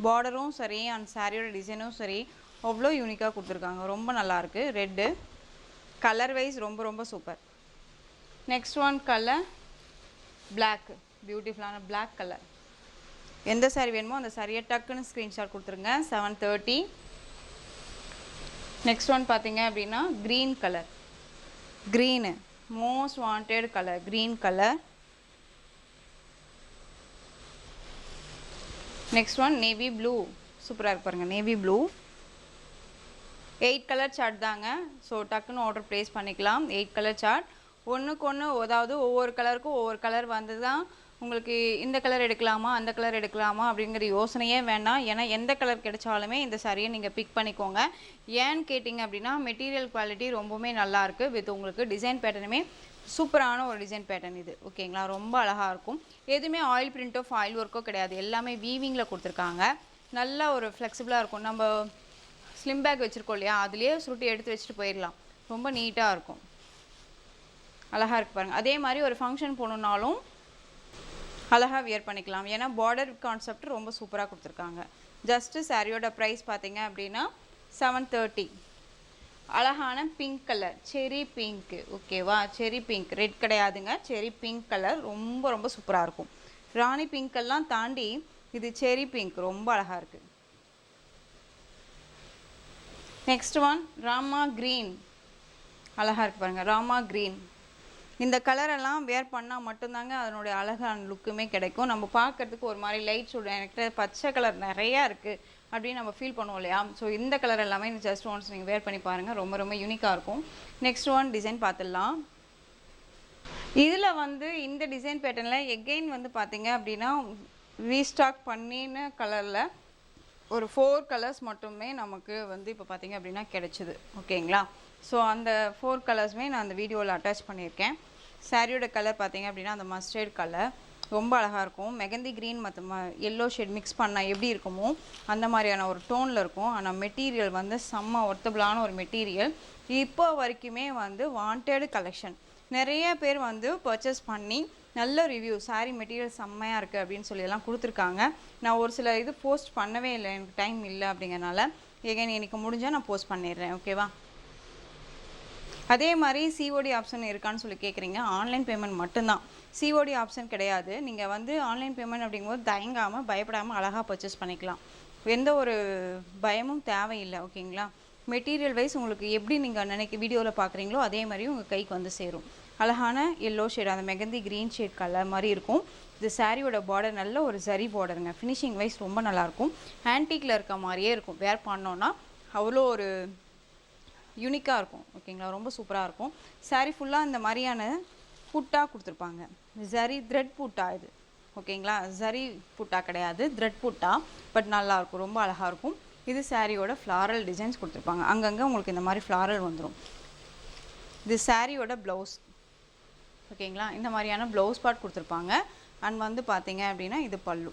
பார்டரும் சரி அண்ட் சாரியோட டிசைனும் சரி அவ்வளோ யூனிக்காக கொடுத்துருக்காங்க. ரொம்ப நல்லாயிருக்கு. ரெட்டு கலர் வைஸ் ரொம்ப ரொம்ப super. Next one colour black, பியூட்டிஃபுல்லான பிளாக் கலர். எந்த சாரீ வேணுமோ அந்த சாரியை டக்குன்னு ஸ்க்ரீன்ஷாட் கொடுத்துருங்க. 730. நெக்ஸ்ட் ஒன் பார்த்தீங்க அப்படின்னா green colour. Green most wanted colour, green colour. Next one navy blue. சூப்பராக இருக்கு பாருங்கள், நேவி ப்ளூ. 8 கலர் சார்ட் தாங்க. ஸோ டக்குன்னு ஆர்டர் ப்ளேஸ் பண்ணிக்கலாம். 8 கலர் சார்ட். ஒன்றுக்கு ஒன்று, அதாவது ஒவ்வொரு கலருக்கும் ஒவ்வொரு கலர் வந்து தான் உங்களுக்கு இந்த கலர் எடுக்கலாமா அந்த கலர் எடுக்கலாமா அப்படிங்கிற யோசனையே வேண்டாம். ஏன்னா எந்த கலர் கிடைச்சாலுமே இந்த சாரியை நீங்கள் பிக் பண்ணிக்கோங்க. ஏன்னு கேட்டிங்க அப்படின்னா மெட்டீரியல் குவாலிட்டி ரொம்பவுமே நல்லாயிருக்கு. வித் உங்களுக்கு டிசைன் பேட்டர்னுமே சூப்பரான ஒரு டிசைன் பேட்டர்ன் இது. ஓகேங்களா? ரொம்ப அழகாக இருக்கும். எதுவுமே ஆயில் பிரிண்ட்டோ ஃபாயில் ஒர்க்கோ கிடையாது. எல்லாமே வீவிங்கில் கொடுத்துருக்காங்க. நல்ல ஒரு ஃப்ளெக்சிபிளாக இருக்கும். நம்ம ஸ்லிம் பேக் வச்சுருக்கோம் இல்லையா, அதுலேயே சுருட்டி எடுத்து வச்சுட்டு போயிடலாம். ரொம்ப நீட்டாக இருக்கும். அழகாக இருக்குது பாருங்கள். அதே மாதிரி ஒரு ஃபங்க்ஷன் போகணுன்னாலும் அழகாக வியர் பண்ணிக்கலாம். ஏன்னா பார்டர் கான்செப்ட் ரொம்ப சூப்பராக கொடுத்துருக்காங்க. ஜஸ்ட்டு சாரியோட ப்ரைஸ் பார்த்தீங்க அப்படின்னா 730. அழகான பிங்க் கலர், செரி பிங்க். ஓகேவா, செரி பிங்க், ரெட் கிடையாதுங்க, செரி பிங்க் கலர் ரொம்ப ரொம்ப சூப்பராக இருக்கும். ராணி பிங்க் எல்லாம் தாண்டி இது செரி பிங்க் ரொம்ப அழகாக இருக்குது. Next one Rama green. அழகாக இருக்குது பாருங்கள், ராமா க்ரீன். இந்த கலரெல்லாம் வேர் பண்ணால் மட்டும்தாங்க அதனுடைய அழகான லுக்குமே கிடைக்கும். நம்ம பார்க்குறதுக்கு ஒரு மாதிரி லைட் ஷூட், எனக்கு பச்சை கலர் நிறையா இருக்குது அப்படின்னு நம்ம ஃபீல் பண்ணுவோம் இல்லையா. ஸோ இந்த கலர் எல்லாமே ஜஸ்ட் ஒன்ஸ் நீங்கள் வேர் பண்ணி பாருங்கள், ரொம்ப ரொம்ப யூனிக்காக இருக்கும். நெக்ஸ்ட் ஒன் டிசைன் பார்த்துடலாம். இதில் வந்து இந்த டிசைன் பேட்டர்னில் எகெயின் வந்து பார்த்தீங்க அப்படின்னா ரீஸ்டாக் பண்ணின கலரில் ஒரு 4 கலர்ஸ் மட்டுமே நமக்கு வந்து இப்போ பார்த்தீங்க அப்படின்னா கிடைச்சிது. ஓகேங்களா, ஸோ அந்த 4 கலர்ஸுமே நான் அந்த வீடியோவில் அட்டாச் பண்ணியிருக்கேன். சாரியோட கலர் பார்த்தீங்க அப்படின்னா அந்த மஸ்டர்ட் கலர் ரொம்ப அழகாக இருக்கும். மெகந்தி க்ரீன் மற்றும் எல்லோ ஷேட் மிக்ஸ் பண்ணால் எப்படி இருக்குமோ அந்த மாதிரியான ஒரு டோனில் இருக்கும். ஆனால் மெட்டீரியல் வந்து செம்ம ஒர்த்தபிளான ஒரு மெட்டீரியல். இப்போ வரைக்குமே வந்து வாண்டட் கலெக்ஷன் நிறைய பேர் வந்து பர்ச்சேஸ் பண்ணி நல்ல ரிவ்யூ, சாரீ மெட்டீரியல் செம்மையாக இருக்குது அப்படின்னு சொல்லியெல்லாம் கொடுத்துருக்காங்க. நான் ஒரு சில இது போஸ்ட் பண்ணவே இல்லை, எனக்கு டைம் இல்லை அப்படிங்கிறனால எகைன் எனக்கு முடிஞ்சால் நான் போஸ்ட் பண்ணிடுறேன். ஓகேவா, அதே மாதிரி சிஓடி ஆப்ஷன் இருக்கான்னு சொல்லி கேட்குறீங்க. ஆன்லைன் பேமெண்ட் மட்டும்தான், சிஓடி ஆப்ஷன் கிடையாது. நீங்கள் வந்து ஆன்லைன் பேமெண்ட் அப்படிங்கும்போது தயங்காமல் பயப்படாமல் அழகாக பர்ச்சேஸ் பண்ணிக்கலாம். எந்த ஒரு பயமும் தேவையில்லை. ஓகேங்களா, மெட்டீரியல் வைஸ் உங்களுக்கு எப்படி நீங்கள் வீடியோவில் பார்க்குறீங்களோ அதே மாதிரி உங்கள் கைக்கு வந்து சேரும். அழகான எல்லோ ஷேட், அந்த மெகந்தி க்ரீன் ஷேட் கலர் மாதிரி இருக்கும். இது சாரியோட பார்டர் நல்ல ஒரு சரி பார்டருங்க. ஃபினிஷிங் வைஸ் ரொம்ப நல்லாயிருக்கும். ஆன்டிக்கில் இருக்க மாதிரியே இருக்கும். வேர் பண்ணோன்னா அவ்வளோ ஒரு யூனிக்காக இருக்கும். ஓகேங்களா, ரொம்ப சூப்பராக இருக்கும். சாரீ ஃபுல்லாக இந்த மாதிரியான புட்டா கொடுத்துருப்பாங்க. ஜரி த்ரெட் புட்டா இது. ஓகேங்களா, ஜரி புட்டா கிடையாது, த்ரெட் புட்டா. பட் நல்லாயிருக்கும், ரொம்ப அழகாக இருக்கும். இது சாரியோட ஃப்ளாரல் டிசைன்ஸ் கொடுத்துருப்பாங்க. அங்கங்கே உங்களுக்கு இந்த மாதிரி ஃப்ளாரல் வந்துடும். இது சாரியோட ப்ளவுஸ். ஓகேங்களா, இந்த மாதிரியான ப்ளவுஸ் பார்ட் கொடுத்துருப்பாங்க. அண்ட் வந்து பார்த்தீங்க அப்படின்னா இது பல்லு.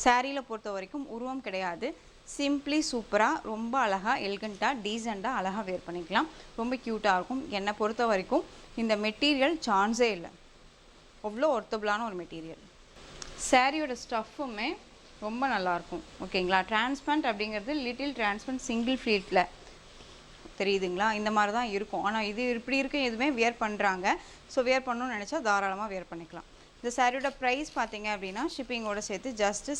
சாரியில் பொறுத்த வரைக்கும் உருவம் கிடையாது, சிம்பிளி சூப்பராக ரொம்ப அழகாக எலிகண்ட்டாக டீசெண்டாக அழகாக வேர் பண்ணிக்கலாம். ரொம்ப க்யூட்டாக இருக்கும். என்னை பொறுத்த வரைக்கும் இந்த மெட்டீரியல் சான்ஸே இல்லை, அவ்வளோ ஒர்த்தபிளான ஒரு மெட்டீரியல். சாரியோட ஸ்டஃப்புமே ரொம்ப நல்லாயிருக்கும். ஓகேங்களா, டிரான்ஸ்பரண்ட் அப்படிங்கிறது லிட்டில் டிரான்ஸ்பரண்ட் சிங்கிள் ஃப்ளீட்டில் தெரியுதுங்களா, இந்த மாதிரி தான் இருக்கும். ஆனால் இது இப்படி இருக்க எதுவுமே வேர் பண்ணுறாங்க. ஸோ வேர் பண்ணணும்னு நினச்சா தாராளமாக வேர் பண்ணிக்கலாம். இந்த சாரியோட ப்ரைஸ் பார்த்தீங்க அப்படின்னா ஷிப்பிங்கோடு சேர்த்து just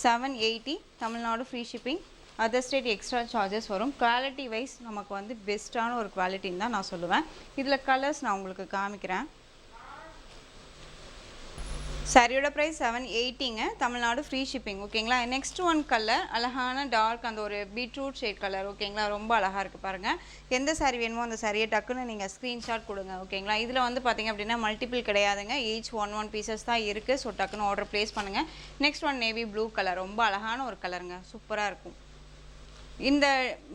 780 Tamil Nadu free shipping. Other state extra charges வரும். குவாலிட்டி வைஸ் நமக்கு வந்து பெஸ்ட்டான ஒரு குவாலிட்டின்னு தான் நான் சொல்லுவேன். இதில் கலர்ஸ் நான் உங்களுக்கு காமிக்கிறேன். சாரியோட ப்ரைஸ் 780ங்க, தமிழ்நாடு ஃப்ரீ ஷிப்பிங். ஓகேங்களா, நெக்ஸ்ட் ஒன் கலர் அழகான டார்க் அந்த ஒரு பீட்ரூட் ஷேட் கலர். ஓகேங்களா, ரொம்ப அழகாக இருக்குது பாருங்கள். எந்த சாரி வேணுமோ அந்த சாரியை டக்குன்னு நீங்கள் ஸ்க்ரீன்ஷாட் கொடுங்க. ஓகேங்களா, இதில் வந்து பார்த்திங்க அப்படின்னா மல்டிபிள் கிடையாதுங்க, ஈச் ஒன் பீசஸ் தான் இருக்குது. ஸோ டக்குன்னு ஆர்டர் ப்ளேஸ் பண்ணுங்கள். Next one navy blue colour, ரொம்ப அழகான ஒரு கலருங்க, சூப்பராக இருக்கும். இந்த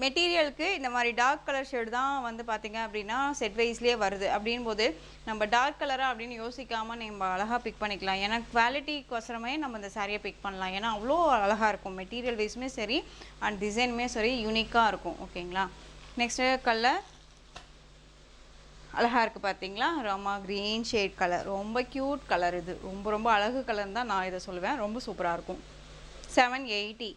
மெட்டீரியலுக்கு இந்த மாதிரி டார்க் கலர் ஷேடு தான் வந்து பார்த்திங்க அப்படின்னா செட் வைஸ்லேயே வருது. அப்படின் போது நம்ம டார்க் கலராக அப்படின்னு யோசிக்காமல் நம்ம அழகாக பிக் பண்ணிக்கலாம். ஏன்னா குவாலிட்டிக்கோசரமே நம்ம இந்த சாரியை பிக் பண்ணலாம். ஏன்னா அவ்வளோ அழகாக இருக்கும். மெட்டீரியல் வைஸுமே சரி அண்ட் டிசைனுமே சரி யூனிக்காக இருக்கும். ஓகேங்களா, நெக்ஸ்ட்டு கலர் அழகாக இருக்குது பார்த்தீங்களா, ராமா க்ரீன் ஷேட் கலர், ரொம்ப க்யூட் கலர். இது ரொம்ப ரொம்ப அழகு கலர் தான் நான் இதை சொல்லுவேன். ரொம்ப சூப்பராக இருக்கும். 780.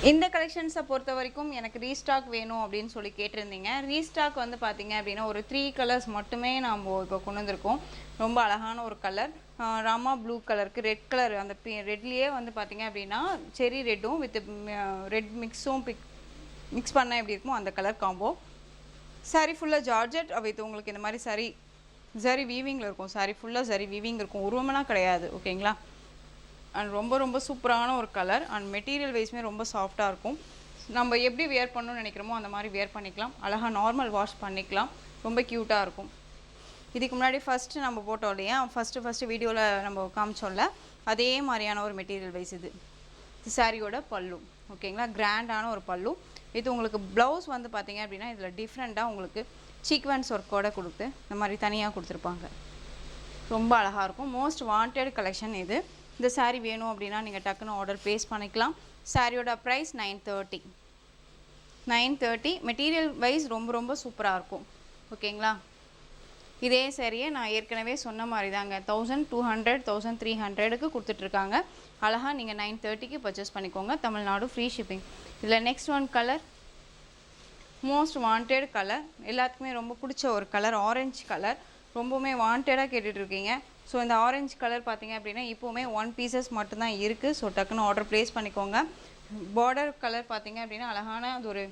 இந்த கலெக்ஷன்ஸை பொறுத்த வரைக்கும் எனக்கு ரீஸ்டாக் வேணும் அப்படின்னு சொல்லி கேட்டிருந்தீங்க. ரீஸ்டாக் வந்து பார்த்தீங்க அப்படின்னா ஒரு 3 கலர்ஸ் மட்டுமே நம்ம இப்போ கொண்டு வந்திருக்கோம். ரொம்ப அழகான ஒரு கலர், ராமா ப்ளூ கலருக்கு ரெட் கலர், அந்த ரெட்லேயே வந்து பார்த்தீங்க அப்படின்னா செரி ரெட்டும் வித் ரெட் மிக்ஸ் பண்ணால் எப்படி இருக்குமோ அந்த கலர் காம்போ. சாரி ஃபுல்லாக ஜார்ஜெட் வித் உங்களுக்கு இந்த மாதிரி சாரி ஜரி வீவிங்கில் இருக்கும். சாரி ஃபுல்லாக ஜரி வீவிங் இருக்கும், உருவமெல்லாம் கிடையாது. ஓகேங்களா, அண்ட் ரொம்ப ரொம்ப சூப்பரான ஒரு கலர். அண்ட் மெட்டீரியல் வைஸுமே ரொம்ப சாஃப்டாக இருக்கும். நம்ம எப்படி வேர் பண்ணணும்னு நினைக்கிறோமோ அந்த மாதிரி வேர் பண்ணிக்கலாம். அழகாக நார்மல் வாஷ் பண்ணிக்கலாம். ரொம்ப க்யூட்டாக இருக்கும். இதுக்கு முன்னாடி ஃபஸ்ட்டு நம்ம போட்டோம் இல்லையா, ஃபஸ்ட்டு வீடியோவில் நம்ம காமிச்சோம்ல, அதே மாதிரியான ஒரு மெட்டீரியல் வைஸ் இது சாரியோட பல்லு. ஓகேங்களா, கிராண்டான ஒரு பல்லு. இது உங்களுக்கு ப்ளவுஸ் வந்து பார்த்தீங்க அப்படின்னா இதில் டிஃப்ரெண்ட்டாக உங்களுக்கு சீக்வன்ஸ் ஒர்க்கோடு கொடுத்து இந்த மாதிரி தனியாக கொடுத்துருப்பாங்க. ரொம்ப அழகாக இருக்கும். மோஸ்ட் வாண்டட் கலெக்ஷன் இது. இந்த சாரீ வேணும் அப்படின்னா நீங்கள் டக்குன்னு ஆர்டர் ப்ளேஸ் பண்ணிக்கலாம். சாரியோட ப்ரைஸ் 930. மெட்டீரியல் வைஸ் ரொம்ப ரொம்ப சூப்பராக இருக்கும். ஓகேங்களா, இதே சாரியை நான் ஏற்கனவே சொன்ன மாதிரி தாங்க 1200 1300க்கு கொடுத்துட்ருக்காங்க. அழகாக நீங்கள் 930க்கு பர்ச்சேஸ் பண்ணிக்கோங்க. Tamil Nadu free shipping. இதில் next one colour most wanted colour, எல்லாத்துக்குமே ரொம்ப பிடிச்ச ஒரு கலர் ஆரஞ்சு கலர், ரொம்பவுமே வாண்டடாக கேட்டுட்ருக்கீங்க. ஸோ இந்த ஆரஞ்சு கலர் பார்த்தீங்க அப்படின்னா இப்போவுமே 1 பீசஸ் மட்டும்தான் இருக்குது. ஸோ டக்குன்னு ஆர்டர் ப்ளேஸ் பண்ணிக்கோங்க. பார்டர் கலர் பார்த்தீங்க அப்படின்னா அழகான அது ஒரு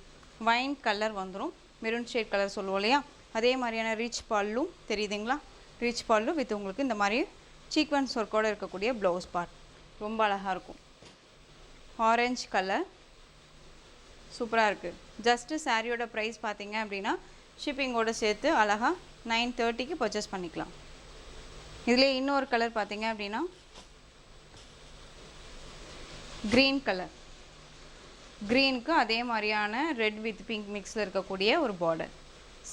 வைன் கலர் வந்துடும், மெரூன் ஷேட் கலர் சொல்லுவோம் இல்லையா, அதே மாதிரியான ரிச் பல்லும் தெரியுதுங்களா, ரிச் பல்லு வித் உங்களுக்கு இந்த மாதிரி சீக்வன்ஸ் ஒர்க்கோடு இருக்கக்கூடிய ப்ளவுஸ் பார்ட் ரொம்ப அழகாக இருக்கும். ஆரஞ்சு கலர் சூப்பராக இருக்குது. ஜஸ்ட்டு சாரியோட ப்ரைஸ் பார்த்தீங்க அப்படின்னா ஷிப்பிங்கோடு சேர்த்து அழகாக 930க்கு பர்ச்சேஸ் பண்ணிக்கலாம். இதிலே இன்னொரு கலர் பார்த்தீங்க அப்படின்னா க்ரீன் கலர், க்ரீனுக்கு அதே மாதிரியான ரெட் வித் பிங்க் மிக்ஸில் இருக்கக்கூடிய ஒரு பார்டர்,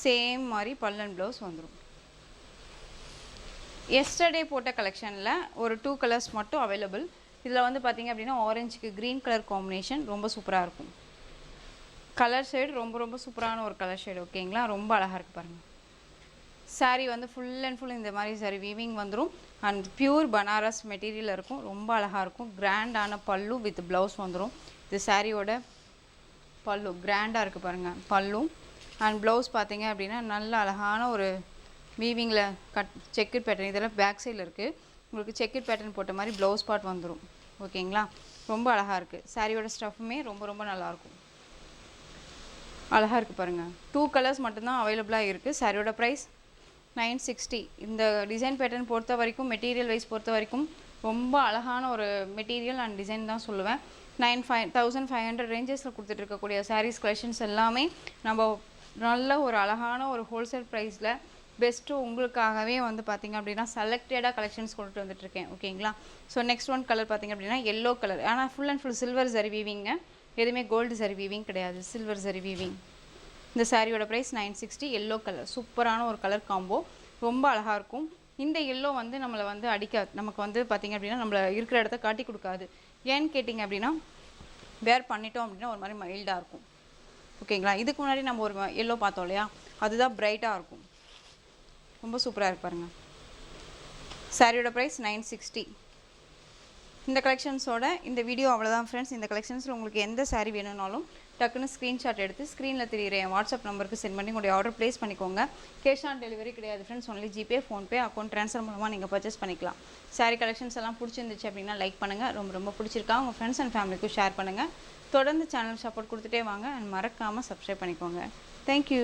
சேம் மாதிரி பல்லன் ப்ளவுஸ் வந்துடும். எஸ்டர்டே போட்ட கலெக்ஷனில் ஒரு 2 கலர்ஸ் மட்டும் அவைலபிள். இதில் வந்து பார்த்திங்க அப்படின்னா ஆரஞ்சுக்கு க்ரீன் கலர் காம்பினேஷன் ரொம்ப சூப்பராக இருக்கும். கலர் ஷேடு ரொம்ப ரொம்ப சூப்பரான ஒரு கலர் ஷேடு. ஓகேங்களா, ரொம்ப அழகாக இருக்குது பாருங்கள். சாரீ வந்து ஃபுல் அண்ட் ஃபுல் இந்த மாதிரி சாரி வீவிங் வந்துடும். அண்ட் பியூர் பனாரஸ் மெட்டீரியல் இருக்கும், ரொம்ப அழகாக இருக்கும். கிராண்டான பல்லு வித் ப்ளவுஸ் வந்துடும். இது சாரியோட பல்லு கிராண்டாக இருக்குது பாருங்கள் பல்லு. அண்ட் ப்ளவுஸ் பார்த்தீங்க அப்படின்னா நல்ல அழகான ஒரு வீவிங்கில் செக்குட் பேட்டர்ன், இதெல்லாம் பேக் சைடில் இருக்குது. உங்களுக்கு செக்குட் பேட்டர்ன் போட்ட மாதிரி ப்ளவுஸ் பார்ட் வந்துடும். ஓகேங்களா, ரொம்ப அழகாக இருக்குது. சாரியோட ஸ்டஃப்புமே ரொம்ப ரொம்ப நல்லாயிருக்கும், அழகாக இருக்குது பாருங்கள். 2 கலர்ஸ் மட்டும்தான் அவைலபிளாக இருக்குது. சாரியோட ப்ரைஸ் 960. இந்த டிசைன் பேட்டர்ன் பொறுத்த வரைக்கும், மெட்டீரியல் வைஸ் பொறுத்த வரைக்கும் ரொம்ப அழகான ஒரு மெட்டீரியல் அண்ட் டிசைன் தான் சொல்லுவேன். 1500 ரேஞ்சஸில் கொடுத்துட்டு இருக்கக்கூடிய சாரீஸ் கலெக்ஷன்ஸ் எல்லாமே நம்ம நல்ல ஒரு அழகான ஒரு ஹோல்சேல் ப்ரைஸில் பெஸ்ட்டு உங்களுக்காகவே வந்து பார்த்திங்க அப்படின்னா செலக்டடாக கலெக்ஷன்ஸ் கொண்டுட்டு வந்துட்டுருக்கேன். ஓகேங்களா, ஸோ நெக்ஸ்ட் ஒன் கலர் பார்த்திங்க அப்படின்னா எல்லோ கலர். ஆனால் ஃபுல் அண்ட் ஃபுல் சில்வர் சரி வீவிங்க, எதுவுமே கோல்டு சரி வீவிங் கிடையாது, சில்வர் சரி வீவிங். இந்த சாரியோட ப்ரைஸ் 960. எல்லோ கலர் சூப்பரான ஒரு கலர் காம்போ, ரொம்ப அழகாக இருக்கும். இந்த எல்லோ வந்து நம்மளை வந்து அடிக்காது, நமக்கு வந்து பார்த்திங்க அப்படின்னா நம்மளை இருக்கிற இடத்த காட்டி கொடுக்காது. ஏன்னு கேட்டிங்க அப்படின்னா வேர் பண்ணிட்டோம் அப்படின்னா ஒரு மாதிரி மைல்டாக இருக்கும். ஓகேங்களா, இதுக்கு முன்னாடி நம்ம ஒரு எல்லோ பார்த்தோம் இல்லையா, அதுதான் பிரைட்டாக இருக்கும், ரொம்ப சூப்பராக இருக்கு பாருங்கள். சாரியோட ப்ரைஸ் 960. இந்த கலெக்ஷன்ஸோட இந்த வீடியோ அவ்வளோதான் ஃப்ரெண்ட்ஸ். இந்த கலெக்ஷன்ஸில் உங்களுக்கு எந்த சாரீ வேணும்னாலும் டக்குன்னு ஸ்க்ரீன்ஷாட் எடுத்து ஸ்க்ரீனில் தெரியுற என் வாட்ஸ்அப் நம்பருக்கு சென்ட் பண்ணி உங்களுடைய ஆர்டர் ப்ளேஸ் பண்ணிக்கோங்க. கேஷ் ஆன் டெலிவரி கிடையாது friends, only GPay, PhonePe, account transfer மூலமாக நீங்கள் பர்ச்சேஸ் பண்ணிக்கலாம். சாரீ கலெக்ஷன்ஸ் எல்லாம் பிடிச்சிருந்துச்சு அப்படின்னா லைக் பண்ணுங்கள், ரொம்ப ரொம்ப பிடிச்சிருக்கா உங்கள் ஃப்ரெண்ட்ஸ் அண்ட் ஃபேமிலிக்கும் ஷேர் பண்ணுங்கள். தொடர்ந்து சேனல் சப்போர்ட் கொடுத்துட்டே வாங்க அண்ட் மறக்காமல் சப்ஸ்கிரைப் பண்ணிக்கோங்க. தேங்க்யூ.